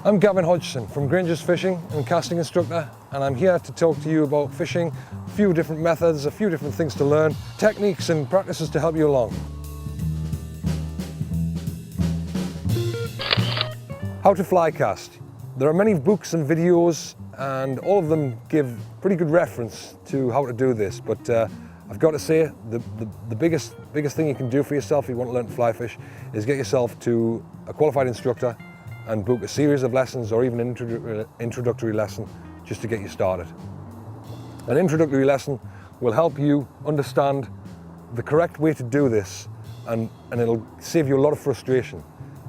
I'm Gavin Hodgson from Granger's Fishing and Casting Instructor, and I'm here to talk to you about fishing, a few different methods, a few different things to learn, techniques and practices to help you along. How to fly cast. There are many books and videos and all of them give pretty good reference to how to do this, but I've got to say the biggest thing you can do for yourself if you want to learn to fly fish is get yourself to a qualified instructor and book a series of lessons or even an introductory lesson just to get you started. An introductory lesson will help you understand the correct way to do this, and it'll save you a lot of frustration.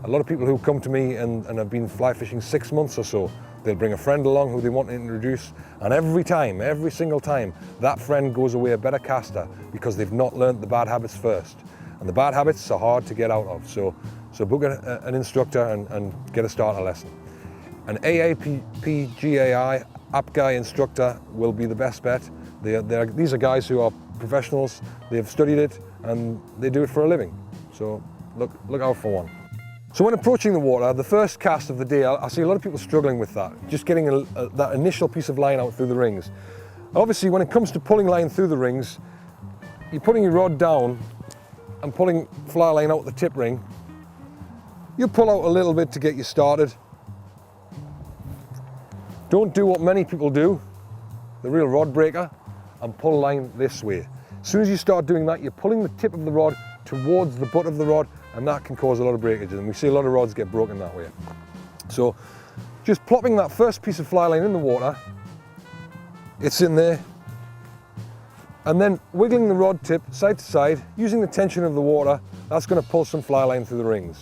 A lot of people who come to me and have been fly fishing 6 months or so, they'll bring a friend along who they want to introduce, and every single time, that friend goes away a better caster because they've not learnt the bad habits first. And the bad habits are hard to get out of. So book an instructor and get a starter lesson. An AAPGAI app guy instructor will be the best bet. These are guys who are professionals, they've studied it and they do it for a living. So look out for one. So when approaching the water, the first cast of the day, I see a lot of people struggling with that, just getting that initial piece of line out through the rings. Obviously, when it comes to pulling line through the rings, you're putting your rod down and pulling fly line out the tip ring. You pull out a little bit to get you started. Don't do what many people do, the real rod breaker, and pull line this way. As soon as you start doing that, you're pulling the tip of the rod towards the butt of the rod, and that can cause a lot of breakages, and we see a lot of rods get broken that way. So just plopping that first piece of fly line in the water, it's in there, and then wiggling the rod tip side to side, using the tension of the water, that's going to pull some fly line through the rings.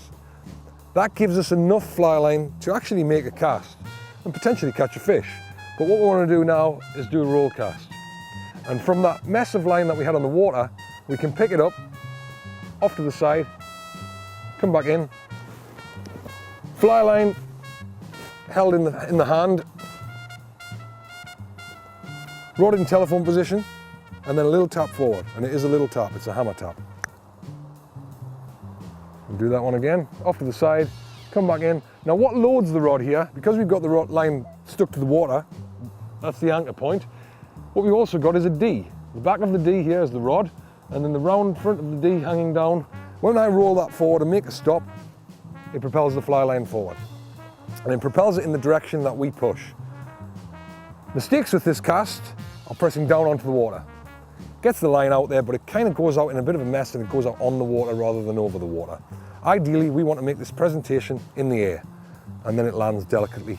That gives us enough fly line to actually make a cast and potentially catch a fish. But what we want to do now is do a roll cast. And from that mess of line that we had on the water, we can pick it up off to the side, come back in, fly line held in the hand, rod in telephone position, and then a little tap forward. And it is a little tap, it's a hammer tap. We'll do that one again, off to the side, come back in. Now what loads the rod here, because we've got the rod line stuck to the water, that's the anchor point, what we've also got is a D. The back of the D here is the rod, and then the round front of the D hanging down. When I roll that forward and make a stop, it propels the fly line forward. And it propels it in the direction that we push. Mistakes with this cast are pressing down onto the water. Gets the line out there, but it kind of goes out in a bit of a mess and it goes out on the water rather than over the water. Ideally, we want to make this presentation in the air, and then it lands delicately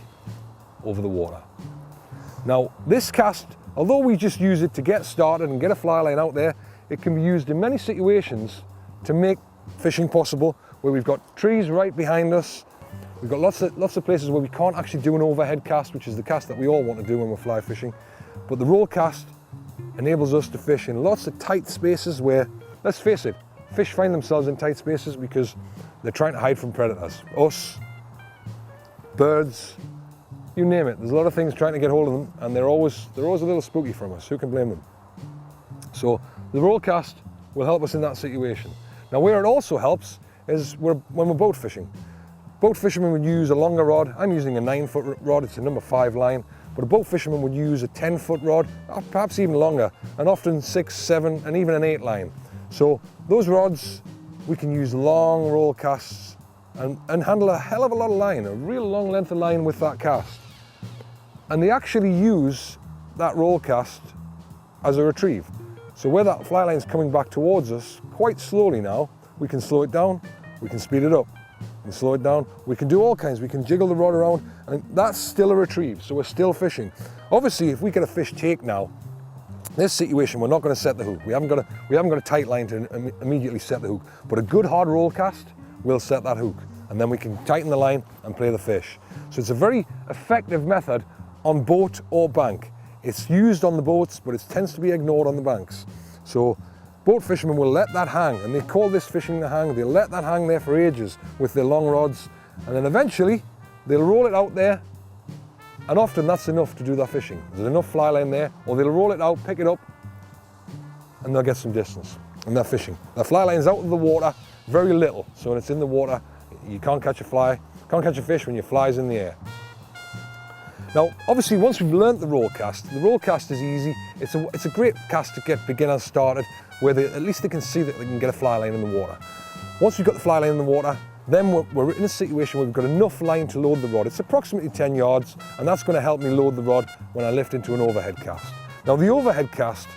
over the water. Now, this cast, although we just use it to get started and get a fly line out there, it can be used in many situations to make fishing possible, where we've got trees right behind us. We've got lots of places where we can't actually do an overhead cast, which is the cast that we all want to do when we're fly fishing. But the roll cast enables us to fish in lots of tight spaces where, let's face it, fish find themselves in tight spaces because they're trying to hide from predators. Us, birds, you name it. There's a lot of things trying to get hold of them, and they're always a little spooky from us. Who can blame them? So the roll cast will help us in that situation. Now where it also helps is when we're boat fishing. Boat fishermen would use a longer rod. I'm using a 9-foot rod, it's a number 5 line, but a boat fisherman would use a 10-foot rod, or perhaps even longer, and often 6, 7, and even an 8 line. So those rods, we can use long roll casts and handle a hell of a lot of line, a real long length of line with that cast. And they actually use that roll cast as a retrieve. So where that fly line is coming back towards us, quite slowly now, we can slow it down, we can speed it up, we can slow it down, we can do all kinds, we can jiggle the rod around, and that's still a retrieve, so we're still fishing. Obviously, if we get a fish take now, this situation, we're not going to set the hook. We haven't got a tight line to immediately set the hook, but a good hard roll cast will set that hook, and then we can tighten the line and play the fish. So it's a very effective method on boat or bank. It's used on the boats, but it tends to be ignored on the banks. So boat fishermen will let that hang, and they call this fishing the hang. They'll let that hang there for ages with their long rods, and then eventually they'll roll it out there, and often that's enough to do that fishing. There's enough fly line there, or they'll roll it out, pick it up, and they'll get some distance, and they're fishing. The fly line's out of the water very little, so when it's in the water, you can't catch a fish when your fly's in the air. Now, obviously, once we've learnt the roll cast is easy. It's a great cast to get beginners started, where at least they can see that they can get a fly line in the water. Once we've got the fly line in the water, then we're in a situation where we've got enough line to load the rod. It's approximately 10 yards, and that's going to help me load the rod when I lift into an overhead cast. Now, the overhead cast,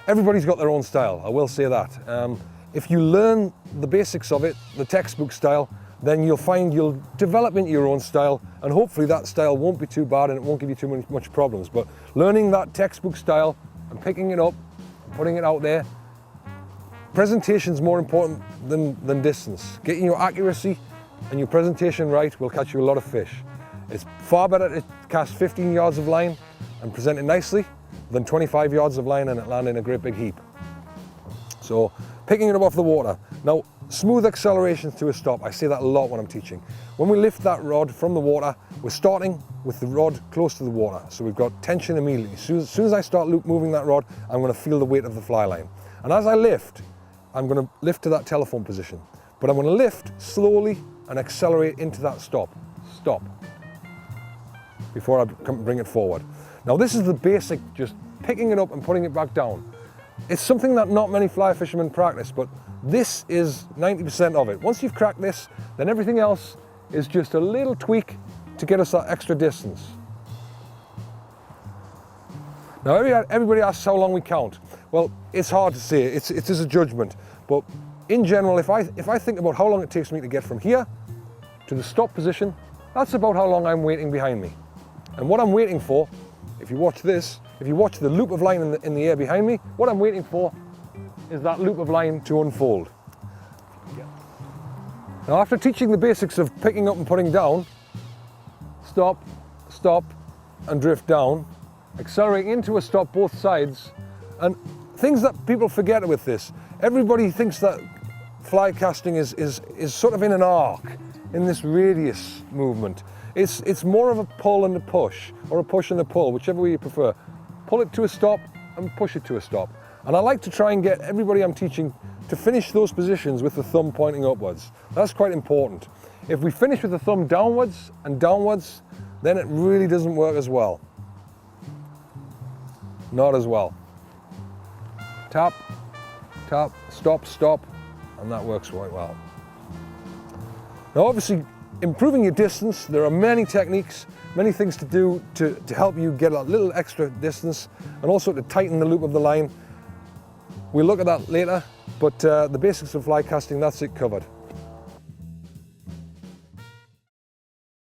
everybody's got their own style, I will say that. If you learn the basics of it, the textbook style, then you'll find you'll develop into your own style, and hopefully that style won't be too bad and it won't give you too much problems. But learning that textbook style and picking it up, putting it out there, presentation's more important than distance. Getting your accuracy and your presentation right will catch you a lot of fish. It's far better to cast 15 yards of line and present it nicely than 25 yards of line and it land in a great big heap. So picking it up off the water. Now, smooth accelerations to a stop. I say that a lot when I'm teaching. When we lift that rod from the water, we're starting with the rod close to the water. So we've got tension immediately. As soon as I start moving that rod, I'm going to feel the weight of the fly line. And as I lift, I'm going to lift to that telephone position. But I'm going to lift slowly and accelerate into that stop. Stop. Before I bring it forward. Now this is the basic, just picking it up and putting it back down. It's something that not many fly fishermen practice, but this is 90% of it. Once you've cracked this, then everything else is just a little tweak to get us that extra distance. Now everybody asks how long we count. Well, it's hard to say, it is a judgment, but in general, if I think about how long it takes me to get from here to the stop position, that's about how long I'm waiting behind me. And what I'm waiting for, if you watch this, if you watch the loop of line in the air behind me, what I'm waiting for is that loop of line to unfold. Now, after teaching the basics of picking up and putting down, stop, stop, and drift down, accelerating into a stop both sides, and things that people forget with this. Everybody thinks that fly casting is sort of in an arc, in this radius movement. It's more of a pull and a push, or a push and a pull, whichever way you prefer. Pull it to a stop and push it to a stop. And I like to try and get everybody I'm teaching to finish those positions with the thumb pointing upwards. That's quite important. If we finish with the thumb downwards and downwards, then it really doesn't work as well. Not as well. Tap, tap, stop, stop, and that works quite well. Now obviously, improving your distance, there are many techniques, many things to do to help you get a little extra distance and also to tighten the loop of the line. We'll look at that later, but the basics of fly casting, that's it covered.